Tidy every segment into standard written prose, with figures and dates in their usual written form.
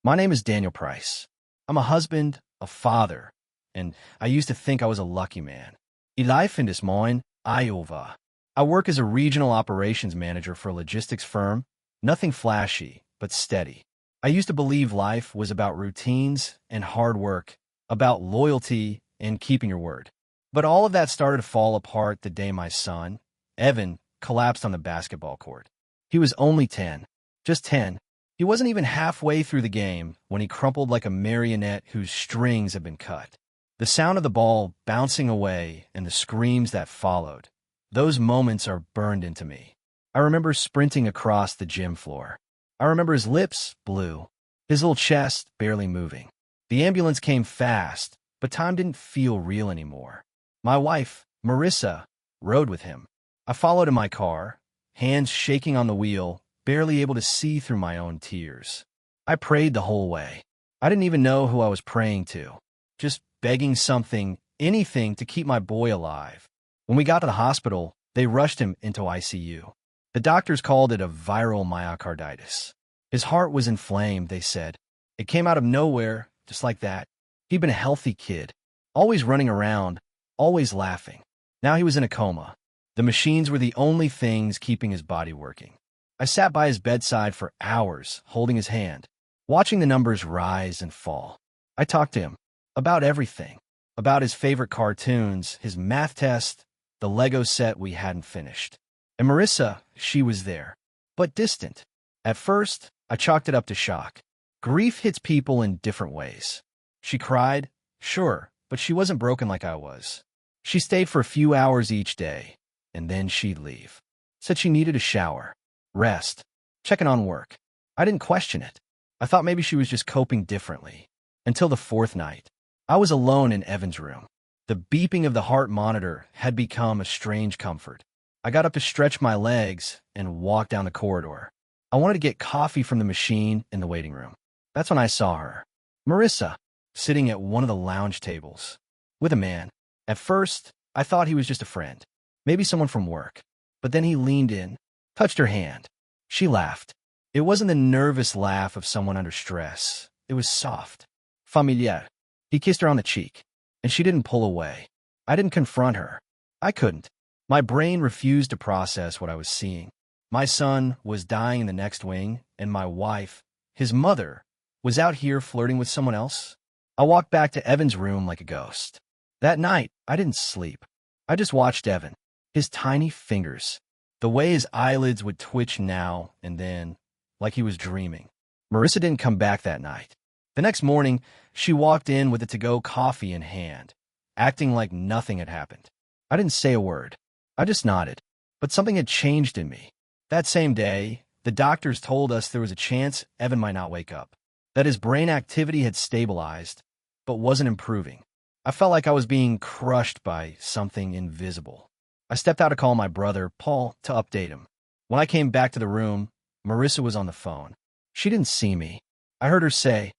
My name is Daniel Price. I'm a husband, a father, and I used to think I was a lucky man. Life in Des Moines, Iowa. I work as a regional operations manager for a logistics firm. Nothing flashy, but steady. I used to believe life was about routines and hard work, about loyalty and keeping your word. But all of that started to fall apart the day my son, Evan, collapsed on the basketball court. He was only 10, just 10. He wasn't even halfway through the game when he crumpled like a marionette whose strings had been cut. The sound of the ball bouncing away and the screams that followed, those moments are burned into me. I remember sprinting across the gym floor. I remember his lips blue, his little chest barely moving. The ambulance came fast, but time didn't feel real anymore. My wife, Marissa, rode with him. I followed in my car, hands shaking on the wheel, barely able to see through my own tears. I prayed the whole way. I didn't even know who I was praying to, just begging something, anything to keep my boy alive. When we got to the hospital, they rushed him into ICU. The doctors called it a viral myocarditis. His heart was inflamed, they said. It came out of nowhere, just like that. He'd been a healthy kid, always running around, always laughing. Now he was in a coma. The machines were the only things keeping his body working. I sat by his bedside for hours, holding his hand, watching the numbers rise and fall. I talked to him about everything, about his favorite cartoons, his math test, the Lego set we hadn't finished. And Marissa, she was there, but distant. At first, I chalked it up to shock. Grief hits people in different ways. She cried, sure, but she wasn't broken like I was. She stayed for a few hours each day, and then she'd leave. Said she needed a shower, rest, checking on work. I didn't question it. I thought maybe she was just coping differently. Until the fourth night, I was alone in Evan's room. The beeping of the heart monitor had become a strange comfort. I got up to stretch my legs and walk down the corridor. I wanted to get coffee from the machine in the waiting room. That's when I saw her, Marissa, sitting at one of the lounge tables with a man. At first, I thought he was just a friend, maybe someone from work. But then he leaned in, touched her hand. She laughed. It wasn't the nervous laugh of someone under stress. It was soft, familiar. He kissed her on the cheek, and she didn't pull away. I didn't confront her. I couldn't. My brain refused to process what I was seeing. My son was dying in the next wing, and my wife, his mother, was out here flirting with someone else. I walked back to Evan's room like a ghost. That night, I didn't sleep. I just watched Evan, his tiny fingers, the way his eyelids would twitch now and then, like he was dreaming. Marissa didn't come back that night. The next morning, she walked in with a to-go coffee in hand, acting like nothing had happened. I didn't say a word. I just nodded. But something had changed in me. That same day, the doctors told us there was a chance Evan might not wake up, that his brain activity had stabilized, but wasn't improving. I felt like I was being crushed by something invisible. I stepped out to call my brother, Paul, to update him. When I came back to the room, Marissa was on the phone. She didn't see me. I heard her say,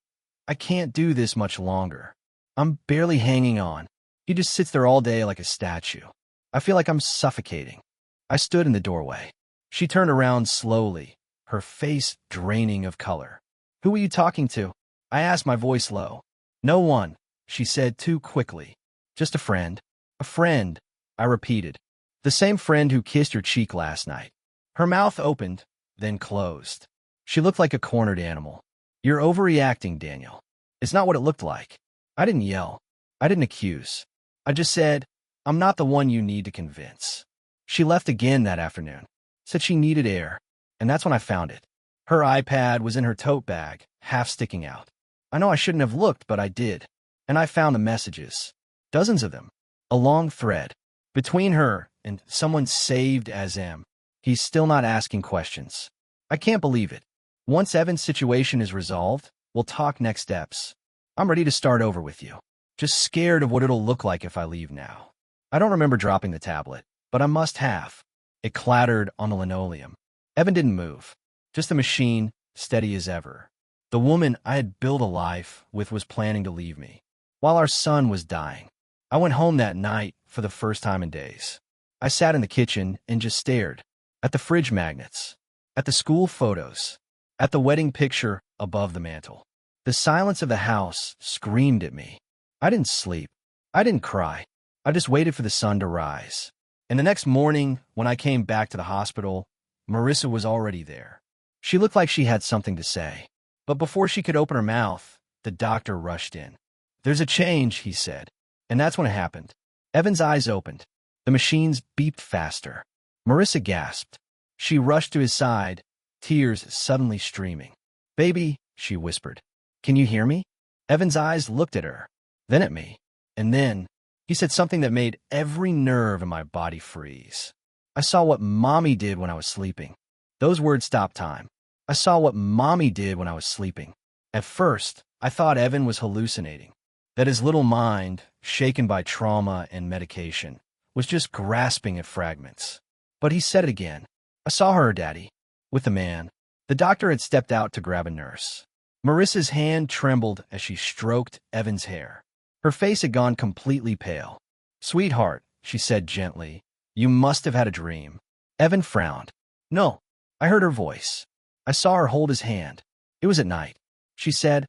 I can't do this much longer. I'm barely hanging on. He just sits there all day like a statue. I feel like I'm suffocating. I stood in the doorway. She turned around slowly, her face draining of color. Who are you talking to? I asked, my voice low. No one, she said too quickly. Just a friend. A friend, I repeated. The same friend who kissed your cheek last night. Her mouth opened, then closed. She looked like a cornered animal. You're overreacting, Daniel. It's not what it looked like. I didn't yell. I didn't accuse. I just said, I'm not the one you need to convince. She left again that afternoon. Said she needed air, and that's when I found it. Her iPad was in her tote bag, half sticking out. I know I shouldn't have looked, but I did. And I found the messages. Dozens of them. A long thread. Between her and someone saved as M. He's still not asking questions. I can't believe it. Once Evan's situation is resolved, we'll talk next steps. I'm ready to start over with you. Just scared of what it'll look like if I leave now. I don't remember dropping the tablet, but I must have. It clattered on the linoleum. Evan didn't move. Just the machine, steady as ever. The woman I had built a life with was planning to leave me, while our son was dying. I went home that night for the first time in days. I sat in the kitchen and just stared at the fridge magnets, at the school photos, at the wedding picture above the mantel. The silence of the house screamed at me. I didn't sleep. I didn't cry. I just waited for the sun to rise. And the next morning, when I came back to the hospital, Marissa was already there. She looked like she had something to say. But before she could open her mouth, the doctor rushed in. "There's a change," he said. And that's when it happened. Evan's eyes opened. The machines beeped faster. Marissa gasped. She rushed to his side, tears suddenly streaming. "Baby," she whispered. "Can you hear me?" Evan's eyes looked at her, then at me. And then he said something that made every nerve in my body freeze. "I saw what Mommy did when I was sleeping." Those words stopped time. I saw what Mommy did when I was sleeping. At first, I thought Evan was hallucinating, that his little mind, shaken by trauma and medication, was just grasping at fragments. But he said it again. "I saw her, Daddy," with the man. The doctor had stepped out to grab a nurse. Marissa's hand trembled as she stroked Evan's hair. Her face had gone completely pale. "Sweetheart," she said gently, "you must have had a dream." Evan frowned. "No." I heard her voice. I saw her hold his hand. It was at night. She said,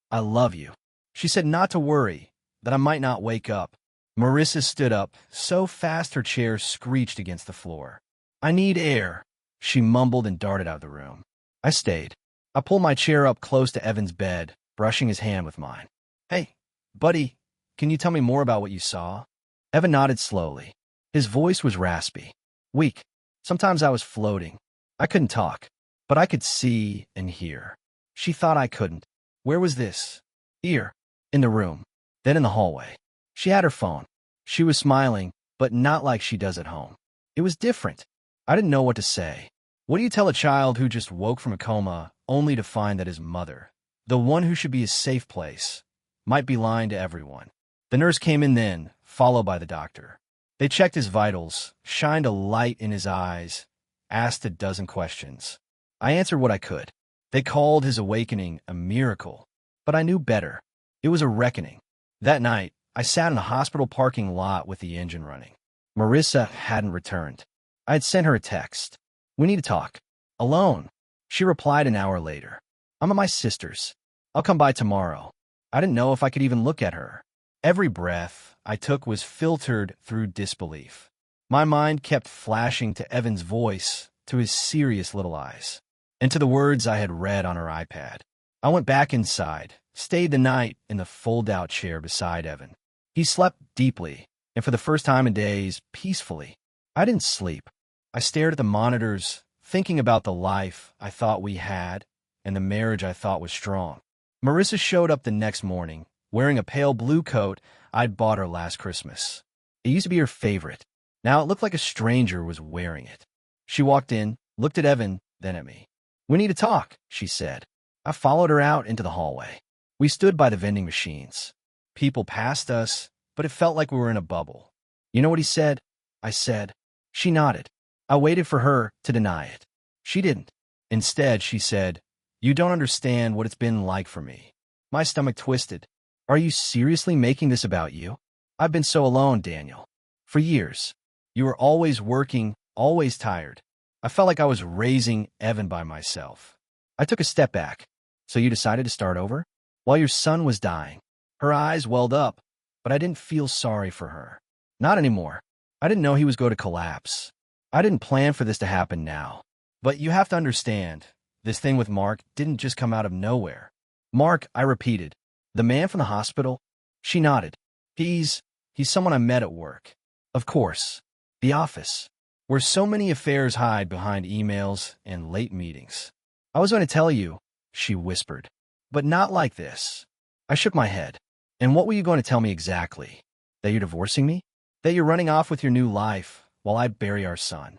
"I love you." She said not to worry, that I might not wake up. Marissa stood up, so fast her chair screeched against the floor. "I need air," she mumbled and darted out of the room. I stayed. I pulled my chair up close to Evan's bed, brushing his hand with mine. "Hey, buddy, can you tell me more about what you saw?" Evan nodded slowly. His voice was raspy, weak. Sometimes I was floating. I couldn't talk, but I could see and hear. She thought I couldn't. "Where was this?" "Here, in the room, then in the hallway." She had her phone. She was smiling, but not like she does at home. It was different. I didn't know what to say. What do you tell a child who just woke from a coma only to find that his mother, the one who should be his safe place, might be lying to everyone? The nurse came in then, followed by the doctor. They checked his vitals, shined a light in his eyes, asked a dozen questions. I answered what I could. They called his awakening a miracle, but I knew better. It was a reckoning. That night, I sat in a hospital parking lot with the engine running. Marissa hadn't returned. I had sent her a text. "We need to talk." "Alone." She replied an hour later. "I'm at my sister's. I'll come by tomorrow." I didn't know if I could even look at her. Every breath I took was filtered through disbelief. My mind kept flashing to Evan's voice, to his serious little eyes, and to the words I had read on her iPad. I went back inside, stayed the night in the fold-out chair beside Evan. He slept deeply, and for the first time in days, peacefully. I didn't sleep. I stared at the monitors, thinking about the life I thought we had and the marriage I thought was strong. Marissa showed up the next morning, wearing a pale blue coat I'd bought her last Christmas. It used to be her favorite. Now it looked like a stranger was wearing it. She walked in, looked at Evan, then at me. "We need to talk," she said. I followed her out into the hallway. We stood by the vending machines. People passed us, but it felt like we were in a bubble. "You know what he said?" I said. She nodded. I waited for her to deny it. She didn't. Instead, she said, "You don't understand what it's been like for me." My stomach twisted. "Are you seriously making this about you?" "I've been so alone, Daniel. For years. You were always working, always tired. I felt like I was raising Evan by myself." I took a step back. "So you decided to start over? While your son was dying?" Her eyes welled up, but I didn't feel sorry for her. Not anymore. I didn't know he was going to collapse. I didn't plan for this to happen now. But you have to understand, this thing with Mark didn't just come out of nowhere. "Mark," I repeated. "The man from the hospital?" She nodded. He's someone I met at work." "Of course. The office, where so many affairs hide behind emails and late meetings." "I was going to tell you," she whispered, "but not like this." I shook my head. "And what were you going to tell me exactly? That you're divorcing me? That you're running off with your new life while I bury our son?"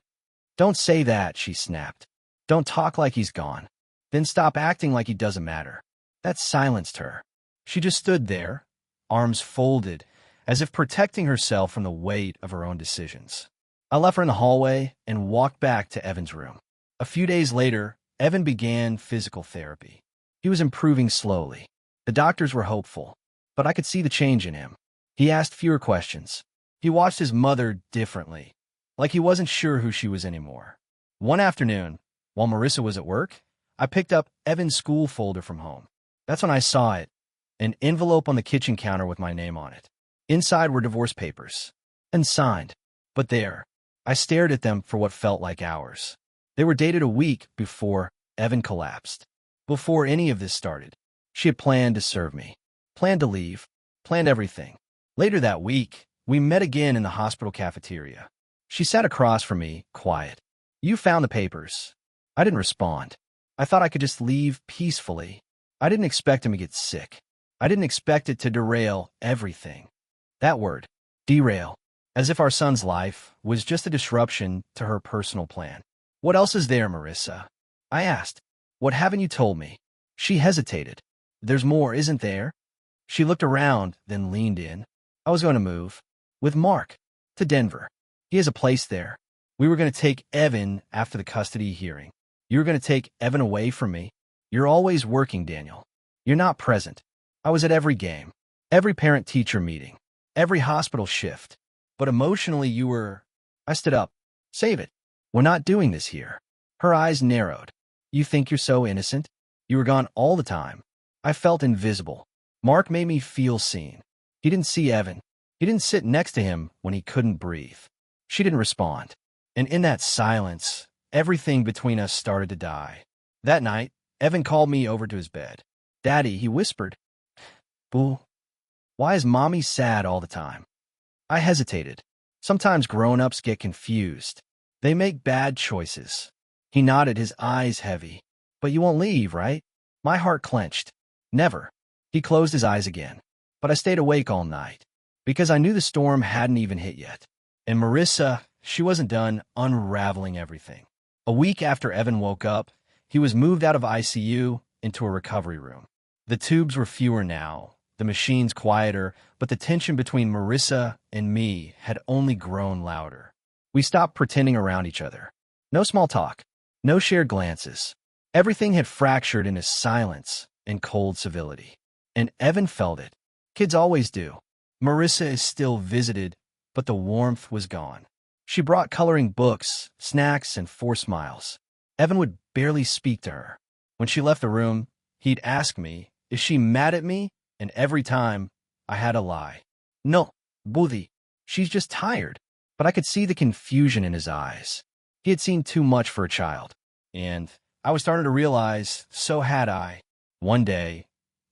"Don't say that," she snapped. "Don't talk like he's gone. Then stop acting like he doesn't matter." That silenced her. She just stood there, arms folded, as if protecting herself from the weight of her own decisions. I left her in the hallway and walked back to Evan's room. A few days later, Evan began physical therapy. He was improving slowly. The doctors were hopeful, but I could see the change in him. He asked fewer questions. He watched his mother differently, like he wasn't sure who she was anymore. One afternoon, while Marissa was at work, I picked up Evan's school folder from home. That's when I saw it, an envelope on the kitchen counter with my name on it. Inside were divorce papers, unsigned. But there, I stared at them for what felt like hours. They were dated a week before Evan collapsed. Before any of this started, she had planned to serve me, planned to leave, planned everything. Later that week, we met again in the hospital cafeteria. She sat across from me, quiet. "You found the papers." I didn't respond. I thought I could just leave peacefully. I didn't expect him to get sick. I didn't expect it to derail everything. That word, derail, as if our son's life was just a disruption to her personal plan. "What else is there, Marissa?" I asked. "What haven't you told me?" She hesitated. "There's more, isn't there?" She looked around, then leaned in. "I was going to move. With Mark. To Denver. He has a place there. We were going to take Evan after the custody hearing. You were going to take Evan away from me. You're always working, Daniel. You're not present. I was at every game, every parent-teacher meeting, every hospital shift. But emotionally you were—" I stood up. "Save it. We're not doing this here." Her eyes narrowed. "You think you're so innocent? You were gone all the time." I felt invisible. Mark made me feel seen. He didn't see Evan. He didn't sit next to him when he couldn't breathe. She didn't respond. And in that silence, everything between us started to die. That night, Evan called me over to his bed. "Daddy," he whispered. "Boo, why is Mommy sad all the time?" I hesitated. Sometimes grown-ups get confused. They make bad choices. He nodded, his eyes heavy. "But you won't leave, right?" My heart clenched. "Never." He closed his eyes again. But I stayed awake all night, because I knew the storm hadn't even hit yet. And Marissa, she wasn't done unraveling everything. A week after Evan woke up, he was moved out of ICU into a recovery room. The tubes were fewer now, the machines quieter, but the tension between Marissa and me had only grown louder. We stopped pretending around each other. No small talk, no shared glances. Everything had fractured into silence and cold civility. And Evan felt it. Kids always do. Marissa is still visited, but the warmth was gone. She brought coloring books, snacks, and 4 smiles. Evan would barely speak to her. When she left the room, he'd ask me, "Is she mad at me?" And every time, I had to lie. "No, Buddy, she's just tired." But I could see the confusion in his eyes. He had seen too much for a child. And I was starting to realize, so had I. One day,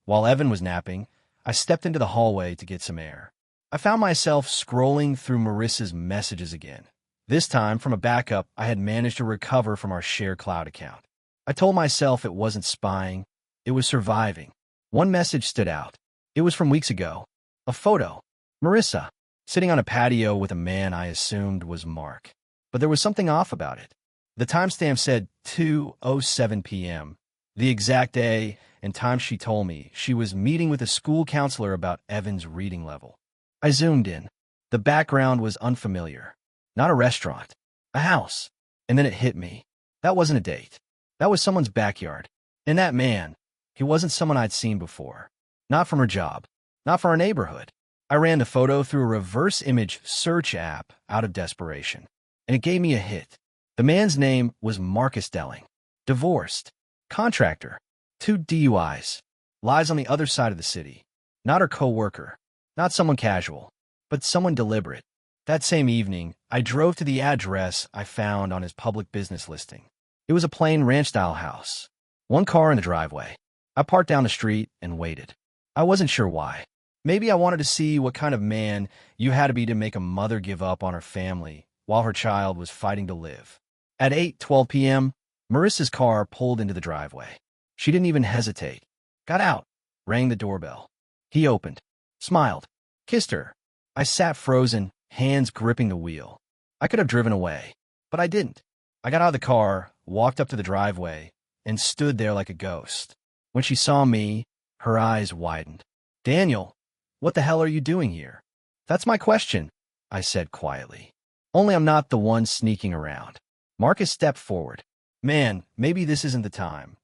while Evan was napping, I stepped into the hallway to get some air. I found myself scrolling through Marissa's messages again. This time, from a backup I had managed to recover from our shared cloud account. I told myself it wasn't spying, it was surviving. One message stood out. It was from weeks ago. A photo. Marissa, sitting on a patio with a man I assumed was Mark. But there was something off about it. The timestamp said 2:07 p.m., the exact day and time she told me she was meeting with a school counselor about Evan's reading level. I zoomed in. The background was unfamiliar. Not a restaurant. A house. And then it hit me. That wasn't a date. That was someone's backyard. And that man, he wasn't someone I'd seen before. Not from her job. Not from our neighborhood. I ran the photo through a reverse image search app out of desperation. And it gave me a hit. The man's name was Marcus Delling. Divorced. Contractor. 2 DUIs. Lives on the other side of the city. Not her co-worker. Not someone casual. But someone deliberate. That same evening, I drove to the address I found on his public business listing. It was a plain ranch-style house. 1 car in the driveway. I parked down the street and waited. I wasn't sure why. Maybe I wanted to see what kind of man you had to be to make a mother give up on her family while her child was fighting to live. At 8:12 p.m., Marissa's car pulled into the driveway. She didn't even hesitate. Got out. Rang the doorbell. He opened. Smiled. Kissed her. I sat frozen, hands gripping the wheel. I could have driven away, but I didn't. I got out of the car, walked up to the driveway, and stood there like a ghost. When she saw me, her eyes widened. "Daniel, what the hell are you doing here?" "That's my question," I said quietly. "Only I'm not the one sneaking around." Marcus stepped forward. "Man, maybe this isn't the time."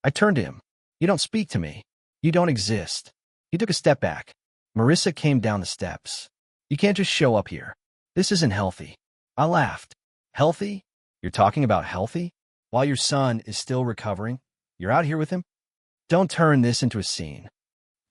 I turned to him. "You don't speak to me. You don't exist." He took a step back. Marissa came down the steps. "You can't just show up here. This isn't healthy." I laughed. "Healthy? You're talking about healthy? While your son is still recovering, you're out here with him?" Don't turn this into a scene.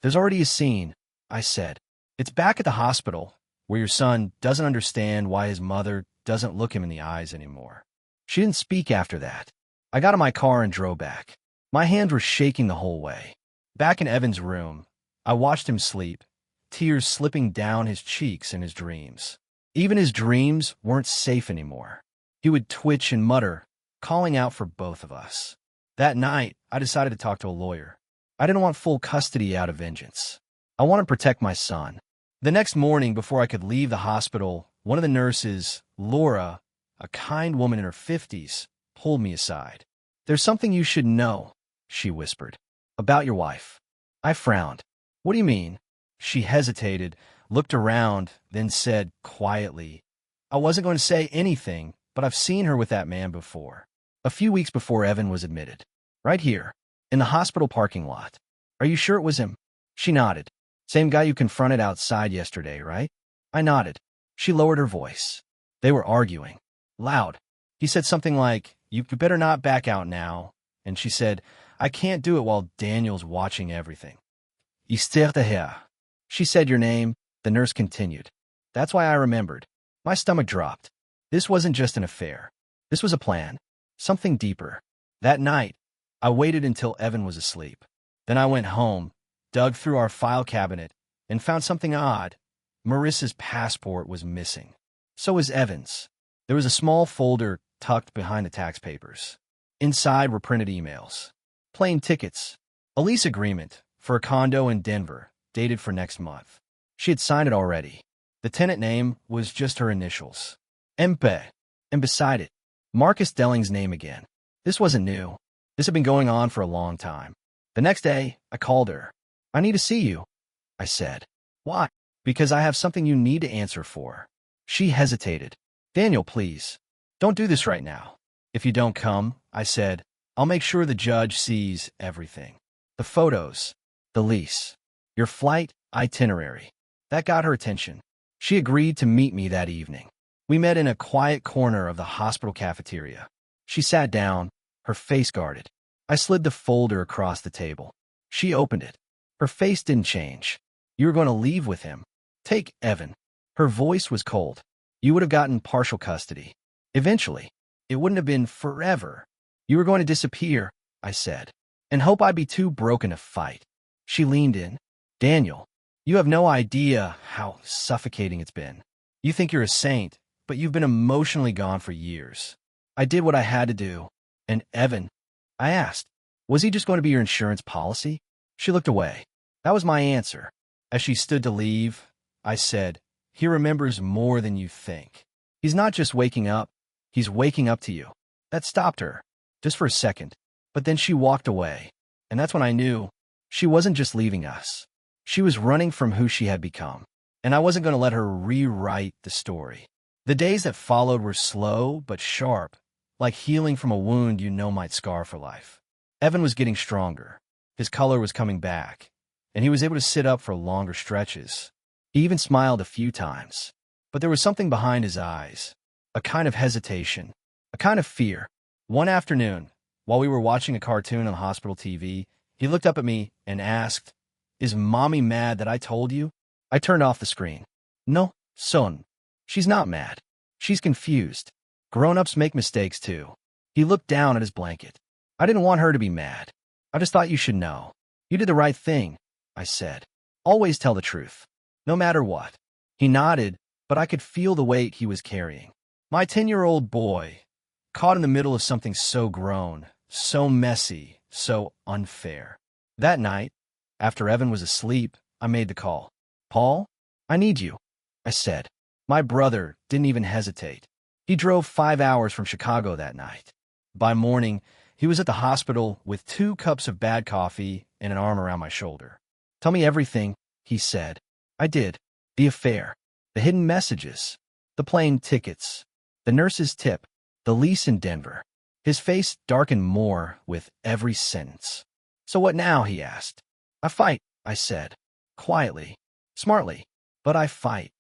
There's already a scene, I said. It's back at the hospital, where your son doesn't understand why his mother doesn't look him in the eyes anymore. She didn't speak after that. I got in my car and drove back. My hands were shaking the whole way. Back in Evan's room, I watched him sleep, tears slipping down his cheeks in his dreams. Even his dreams weren't safe anymore. He would twitch and mutter, calling out for both of us. That night, I decided to talk to a lawyer. I didn't want full custody out of vengeance. I wanted to protect my son. The next morning, before I could leave the hospital, one of the nurses, Laura, a kind woman in her 50s, pulled me aside. "There's something you should know," she whispered, "about your wife." I frowned. "What do you mean?" She hesitated, looked around, then said quietly, "I wasn't going to say anything, but I've seen her with that man before. A few weeks before Evan was admitted. Right here, in the hospital parking lot. Are you sure it was him?" She nodded. "Same guy you confronted outside yesterday, right?" I nodded. She lowered her voice. They were arguing. Loud. He said something like, "You better not back out now." And she said, "I can't do it while Daniel's watching everything." "Esther de Her." She said your name. The nurse continued. That's why I remembered. My stomach dropped. This wasn't just an affair. This was a plan. Something deeper. That night, I waited until Evan was asleep. Then I went home, dug through our file cabinet, and found something odd. Marissa's passport was missing. So was Evan's. There was a small folder tucked behind the tax papers. Inside were printed emails. Plane tickets. A lease agreement for a condo in Denver, dated for next month. She had signed it already. The tenant name was just her initials. MP. And beside it, Marcus Delling's name again. This wasn't new. This had been going on for a long time. The next day, I called her. "I need to see you," I said. "Why?" "Because I have something you need to answer for." She hesitated. "Daniel, please. Don't do this right now." "If you don't come," I said, "I'll make sure the judge sees everything. The photos, the lease, your flight itinerary." That got her attention. She agreed to meet me that evening. We met in a quiet corner of the hospital cafeteria. She sat down, her face guarded. I slid the folder across the table. She opened it. Her face didn't change. "You were going to leave with him. Take Evan." Her voice was cold. "You would have gotten partial custody. Eventually. It wouldn't have been forever. You were going to disappear," I said, "and hope I'd be too broken to fight." She leaned in. "Daniel, you have no idea how suffocating it's been. You think you're a saint, but you've been emotionally gone for years. I did what I had to do. And Evan," I asked, "was he just going to be your insurance policy?" She looked away. That was my answer. As she stood to leave, I said, "He remembers more than you think. He's not just waking up, he's waking up to you." That stopped her, just for a second. But then she walked away. And that's when I knew she wasn't just leaving us. She was running from who she had become. And I wasn't going to let her rewrite the story. The days that followed were slow but sharp, like healing from a wound you know might scar for life. Evan was getting stronger. His color was coming back, and he was able to sit up for longer stretches. He even smiled a few times. But there was something behind his eyes, a kind of hesitation, a kind of fear. One afternoon, while we were watching a cartoon on the hospital TV, he looked up at me and asked, "Is Mommy mad that I told you?" I turned off the screen. "No, son. She's not mad. She's confused. Grown-ups make mistakes too." He looked down at his blanket. "I didn't want her to be mad. I just thought you should know. You did the right thing," I said. "Always tell the truth, no matter what." He nodded, but I could feel the weight he was carrying. My 10-year-old boy, caught in the middle of something so grown, so messy, so unfair. That night, after Evan was asleep, I made the call. "Paul, I need you," I said. My brother didn't even hesitate. He drove 5 hours from Chicago that night. By morning, he was at the hospital with 2 cups of bad coffee and an arm around my shoulder. "Tell me everything," he said. I did. The affair, the hidden messages, the plane tickets, the nurse's tip, the lease in Denver. His face darkened more with every sentence. "So what now?" he asked. "I fight," I said. Quietly, smartly, but I fight.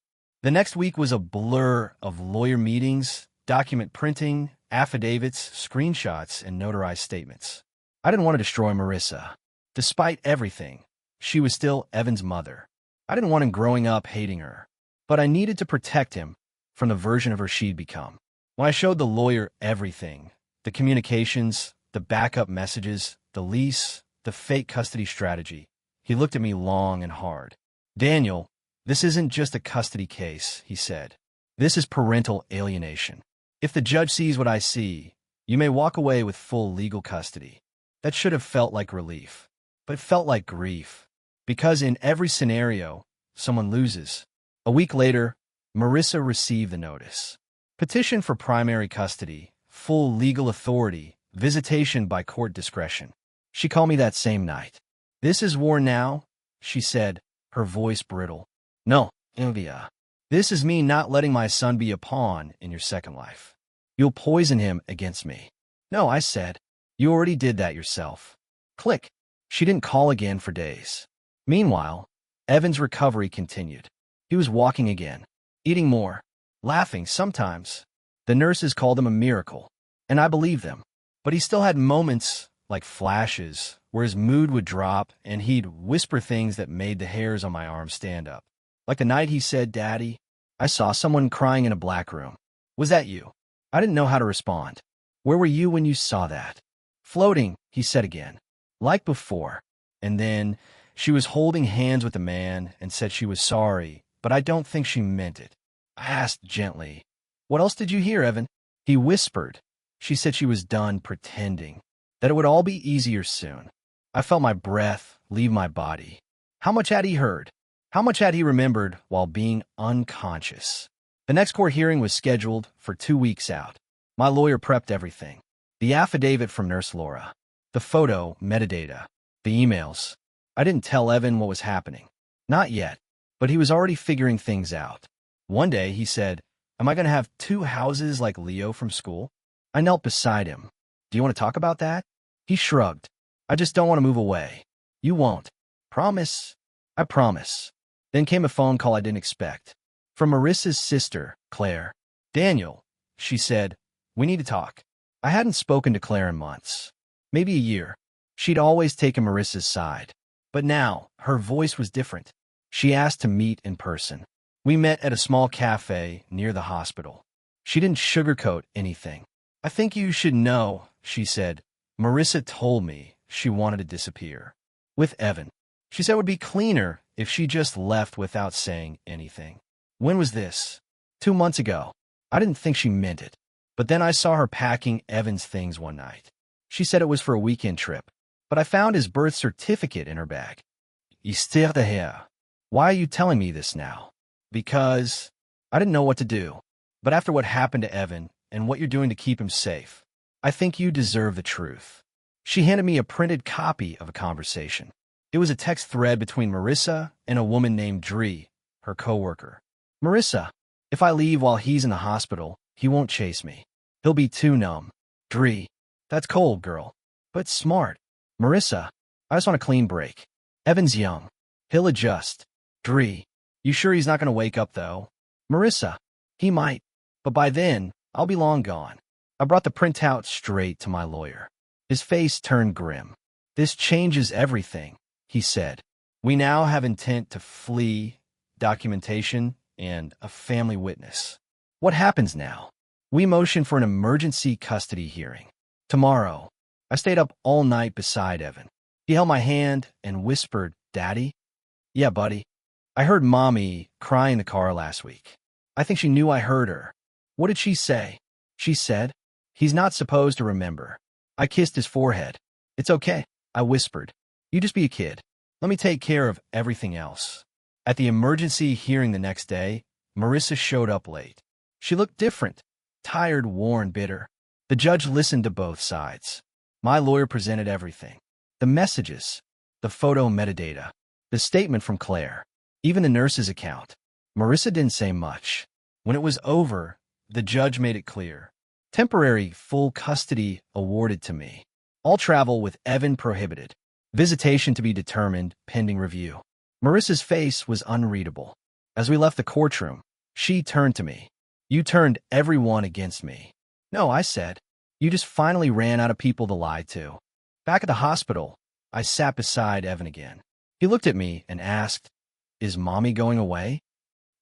The next week was a blur of lawyer meetings, document printing, affidavits, screenshots, and notarized statements. I didn't want to destroy Marissa. Despite everything, she was still Evan's mother. I didn't want him growing up hating her, but I needed to protect him from the version of her she'd become. When I showed the lawyer everything, the communications, the backup messages, the lease, the fake custody strategy, he looked at me long and hard. Daniel, this isn't just a custody case, he said. This is parental alienation. If the judge sees what I see, you may walk away with full legal custody. That should have felt like relief, but it felt like grief. Because in every scenario, someone loses. A week later, Marissa received the notice. Petition for primary custody, full legal authority, visitation by court discretion. She called me that same night. This is war now, she said, her voice brittle. No, Invia. This is me not letting my son be a pawn in your second life. You'll poison him against me. No, I said. You already did that yourself. Click. She didn't call again for days. Meanwhile, Evan's recovery continued. He was walking again, eating more, laughing sometimes. The nurses called him a miracle, and I believed them. But he still had moments, like flashes, where his mood would drop and he'd whisper things that made the hairs on my arm stand up. Like the night he said, "Daddy, I saw someone crying in a black room. Was that you?" I didn't know how to respond. Where were you when you saw that? Floating, he said again, like before. And then she was holding hands with the man and said she was sorry, but I don't think she meant it. I asked gently, "What else did you hear, Evan?" He whispered. She said she was done pretending, that it would all be easier soon. I felt my breath leave my body. How much had he heard? How much had he remembered while being unconscious? The next court hearing was scheduled for 2 weeks out. My lawyer prepped everything. The affidavit from Nurse Laura, the photo, metadata, the emails. I didn't tell Evan what was happening. Not yet, but he was already figuring things out. One day he said, "Am I going to have 2 houses like Leo from school?" I knelt beside him. "Do you want to talk about that?" He shrugged. "I just don't want to move away." "You won't." "Promise." "I promise." Then came a phone call I didn't expect. From Marissa's sister, Claire. "Daniel," she said, "we need to talk." I hadn't spoken to Claire in months. Maybe a year. She'd always taken Marissa's side. But now, her voice was different. She asked to meet in person. We met at a small cafe near the hospital. She didn't sugarcoat anything. "I think you should know," she said. "Marissa told me she wanted to disappear. With Evan. She said it would be cleaner if she just left without saying anything." When was this? 2 months ago. I didn't think she meant it. But then I saw her packing Evan's things one night. She said it was for a weekend trip, but I found his birth certificate in her bag. Histoire de hair. Why are you telling me this now? Because I didn't know what to do. But after what happened to Evan and what you're doing to keep him safe, I think you deserve the truth. She handed me a printed copy of a conversation. It was a text thread between Marissa and a woman named Dree, her coworker. "Marissa, if I leave while he's in the hospital, he won't chase me. He'll be too numb." "Dree, that's cold, girl, but smart." "Marissa, I just want a clean break. Evan's young. He'll adjust." "Dree, you sure he's not going to wake up, though?" "Marissa, he might, but by then, I'll be long gone." I brought the printout straight to my lawyer. His face turned grim. "This changes everything," he said. "We now have intent to flee, documentation, and a family witness. What happens now?" We motioned for an emergency custody hearing. Tomorrow. I stayed up all night beside Evan. He held my hand and whispered, "Daddy?" "Yeah, buddy. I heard Mommy cry in the car last week. I think she knew I heard her." "What did she say?" "She said, he's not supposed to remember." I kissed his forehead. "It's okay," I whispered. "You just be a kid. Let me take care of everything else." At the emergency hearing the next day, Marissa showed up late. She looked different, tired, worn, bitter. The judge listened to both sides. My lawyer presented everything. The messages, the photo metadata, the statement from Claire, even the nurse's account. Marissa didn't say much. When it was over, the judge made it clear. Temporary full custody awarded to me. All travel with Evan prohibited. Visitation to be determined pending review. Marissa's face was unreadable. As we left the courtroom, she turned to me. "You turned everyone against me." "No," I said. "You just finally ran out of people to lie to." Back at the hospital, I sat beside Evan again. He looked at me and asked, "Is Mommy going away?"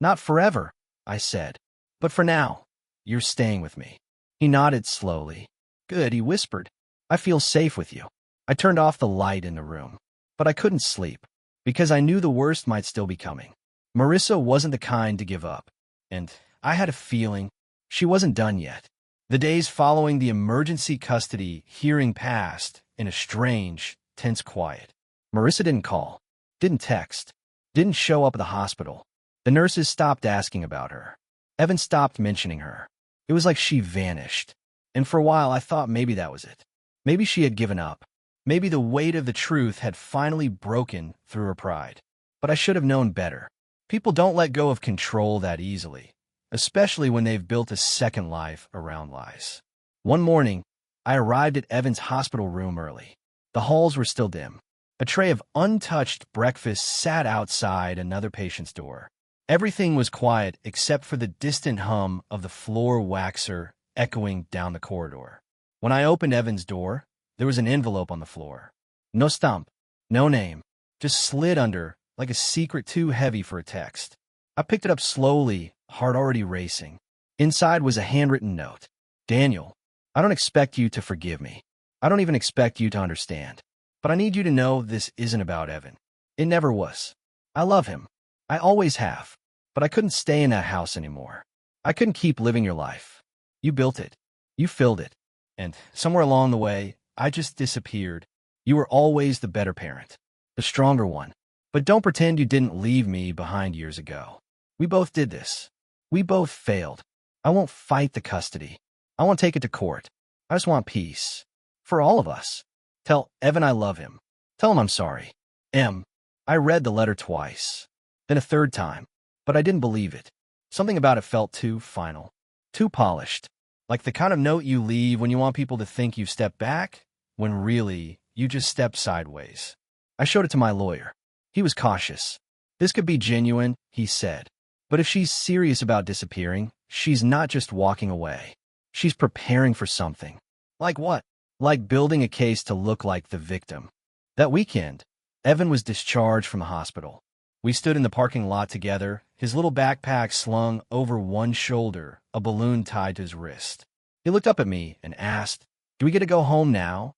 "Not forever," I said. "But for now, you're staying with me." He nodded slowly. "Good," he whispered. "I feel safe with you." I turned off the light in the room, but I couldn't sleep because I knew the worst might still be coming. Marissa wasn't the kind to give up, and I had a feeling she wasn't done yet. The days following the emergency custody hearing passed in a strange, tense quiet. Marissa didn't call, didn't text, didn't show up at the hospital. The nurses stopped asking about her. Evan stopped mentioning her. It was like she vanished. And for a while, I thought maybe that was it. Maybe she had given up. Maybe the weight of the truth had finally broken through her pride. But I should have known better. People don't let go of control that easily, especially when they've built a second life around lies. One morning, I arrived at Evan's hospital room early. The halls were still dim. A tray of untouched breakfast sat outside another patient's door. Everything was quiet except for the distant hum of the floor waxer echoing down the corridor. When I opened Evan's door, there was an envelope on the floor. No stamp, no name, just slid under like a secret too heavy for a text. I picked it up slowly, heart already racing. Inside was a handwritten note. "Daniel, I don't expect you to forgive me. I don't even expect you to understand. But I need you to know this isn't about Evan. It never was. I love him. I always have. But I couldn't stay in that house anymore. I couldn't keep living your life. You built it. You filled it. And somewhere along the way, I just disappeared. You were always the better parent, the stronger one. But don't pretend you didn't leave me behind years ago. We both did this. We both failed. I won't fight the custody. I won't take it to court. I just want peace. For all of us. Tell Evan I love him. Tell him I'm sorry. M." I read the letter twice, then a third time, but I didn't believe it. Something about it felt too final, too polished, like the kind of note you leave when you want people to think you've stepped back, when really you just stepped sideways. I showed it to my lawyer. He was cautious. "This could be genuine," he said. "But if she's serious about disappearing, she's not just walking away. She's preparing for something." "Like what?" "Like building a case to look like the victim." That weekend, Evan was discharged from the hospital. We stood in the parking lot together, his little backpack slung over one shoulder, a balloon tied to his wrist. He looked up at me and asked, "Do we get to go home now?"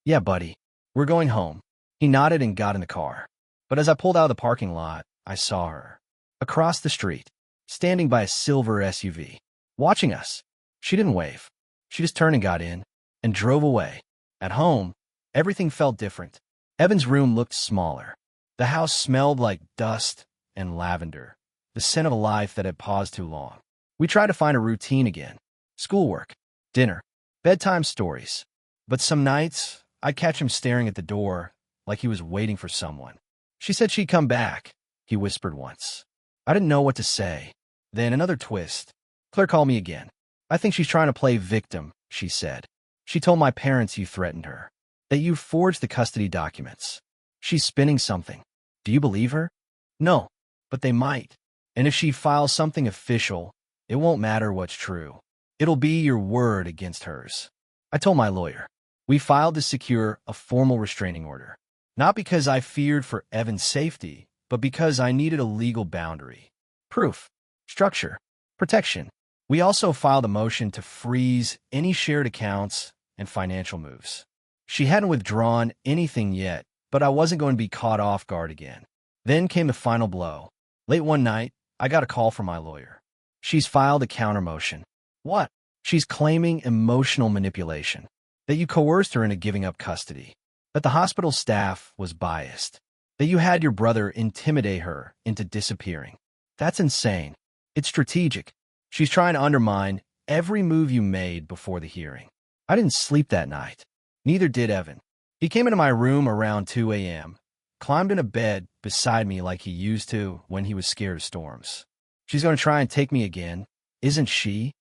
"Yeah, buddy. We're going home." He nodded and got in the car. But as I pulled out of the parking lot, I saw her. Across the street, standing by a silver SUV, watching us. She didn't wave. She just turned and got in, and drove away. At home, everything felt different. Evan's room looked smaller. The house smelled like dust and lavender, the scent of a life that had paused too long. We tried to find a routine again. Schoolwork, dinner, bedtime stories. But some nights, I'd catch him staring at the door like he was waiting for someone. "She said she'd come back," he whispered once. I didn't know what to say. Then another twist. Claire called me again. "I think she's trying to play victim," she said. "She told my parents you threatened her, that you forged the custody documents. She's spinning something. Do you believe her?" "No, but they might. And if she files something official, it won't matter what's true. It'll be your word against hers." I told my lawyer. We filed to secure a formal restraining order. Not because I feared for Evan's safety, but because I needed a legal boundary. Proof, structure, protection. We also filed a motion to freeze any shared accounts and financial moves. She hadn't withdrawn anything yet, but I wasn't going to be caught off guard again. Then came the final blow. Late one night, I got a call from my lawyer. "She's filed a counter motion." "What?" "She's claiming emotional manipulation, that you coerced her into giving up custody, that the hospital staff was biased, that you had your brother intimidate her into disappearing. That's insane. It's strategic. She's trying to undermine every move you made before the hearing." I didn't sleep that night. Neither did Evan. He came into my room around 2 a.m., climbed in a bed beside me like he used to when he was scared of storms. "She's going to try and take me again, isn't she?"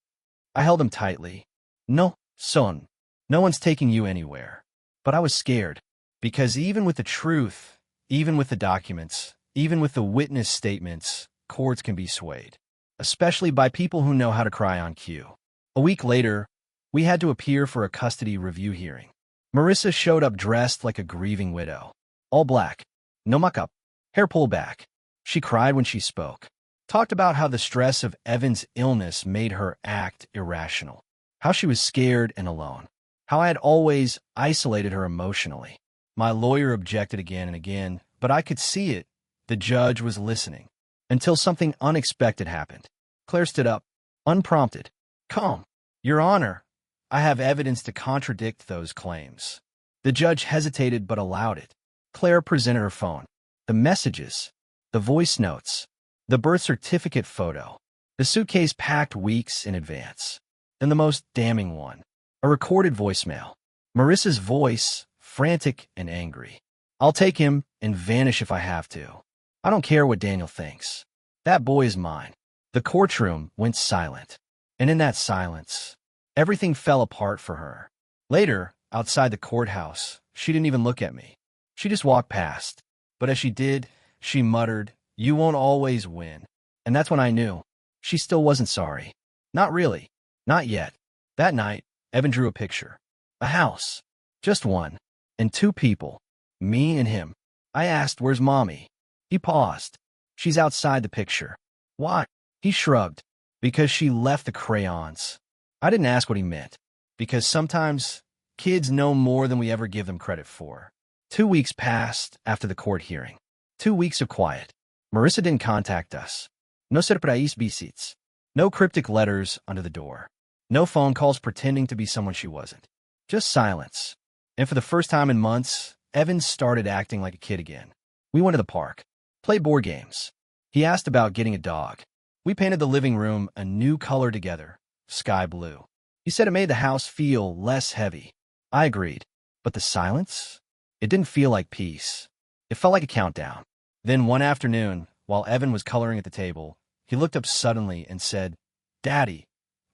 I held him tightly. "No, son. No one's taking you anywhere." But I was scared, because even with the truth, even with the documents, even with the witness statements, courts can be swayed, especially by people who know how to cry on cue. A week later, we had to appear for a custody review hearing. Marissa showed up dressed like a grieving widow. All black. No makeup. Hair pulled back. She cried when she spoke. Talked about how the stress of Evan's illness made her act irrational. How she was scared and alone. How I had always isolated her emotionally. My lawyer objected again and again, but I could see it. The judge was listening. Until something unexpected happened. Claire stood up, unprompted. Calm. Your Honor, I have evidence to contradict those claims. The judge hesitated but allowed it. Claire presented her phone. The messages. The voice notes. The birth certificate photo. The suitcase packed weeks in advance. Then the most damning one. A recorded voicemail. Marissa's voice, frantic and angry. I'll take him and vanish if I have to. I don't care what Daniel thinks. That boy is mine. The courtroom went silent. And in that silence, everything fell apart for her. Later, outside the courthouse, she didn't even look at me. She just walked past. But as she did, she muttered, "You won't always win." And that's when I knew. She still wasn't sorry. Not really. Not yet. That night, Evan drew a picture. A house. Just one. And two people. Me and him. I asked, "Where's Mommy?" He paused. "She's outside the picture." Why? He shrugged. Because she left the crayons. I didn't ask what he meant. Because sometimes kids know more than we ever give them credit for. 2 weeks passed after the court hearing. 2 weeks of quiet. Marissa didn't contact us. No surprise visits. No cryptic letters under the door. No phone calls pretending to be someone she wasn't. Just silence. And for the first time in months, Evan started acting like a kid again. We went to the park. Played board games. He asked about getting a dog. We painted the living room a new color together, sky blue. He said it made the house feel less heavy. I agreed. But the silence? It didn't feel like peace. It felt like a countdown. Then one afternoon, while Evan was coloring at the table, he looked up suddenly and said, "Daddy,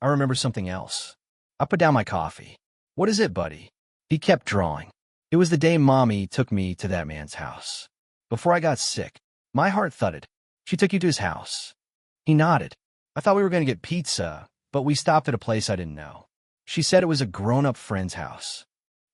I remember something else." I put down my coffee. "What is it, buddy?" He kept drawing. "It was the day Mommy took me to that man's house. Before I got sick." My heart thudded. "She took you to his house?" He nodded. "I thought we were going to get pizza, but we stopped at a place I didn't know. She said it was a grown-up friend's house.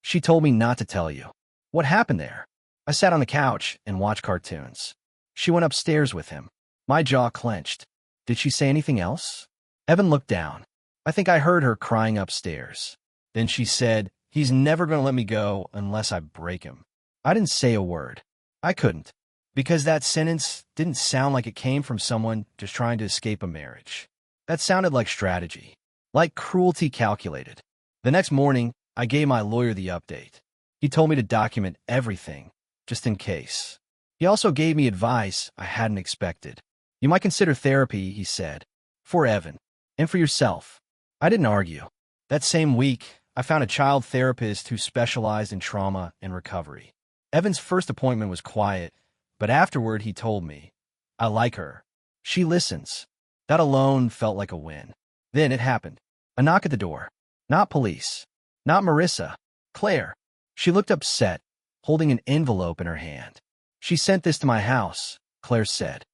She told me not to tell you." "What happened there?" I sat on the couch and watched cartoons. "She went upstairs with him." My jaw clenched. "Did she say anything else?" Evan looked down. "I think I heard her crying upstairs. Then she said, 'He's never going to let me go unless I break him.'" I didn't say a word. I couldn't. Because that sentence didn't sound like it came from someone just trying to escape a marriage. That sounded like strategy. Like cruelty calculated. The next morning, I gave my lawyer the update. He told me to document everything, just in case. He also gave me advice I hadn't expected. "You might consider therapy," he said. "For Evan. And for yourself." I didn't argue. That same week, I found a child therapist who specialized in trauma and recovery. Evan's first appointment was quiet, but afterward he told me, "I like her. She listens." That alone felt like a win. Then it happened. A knock at the door. Not police. Not Marissa. Claire. She looked upset, holding an envelope in her hand. "She sent this to my house," Claire said.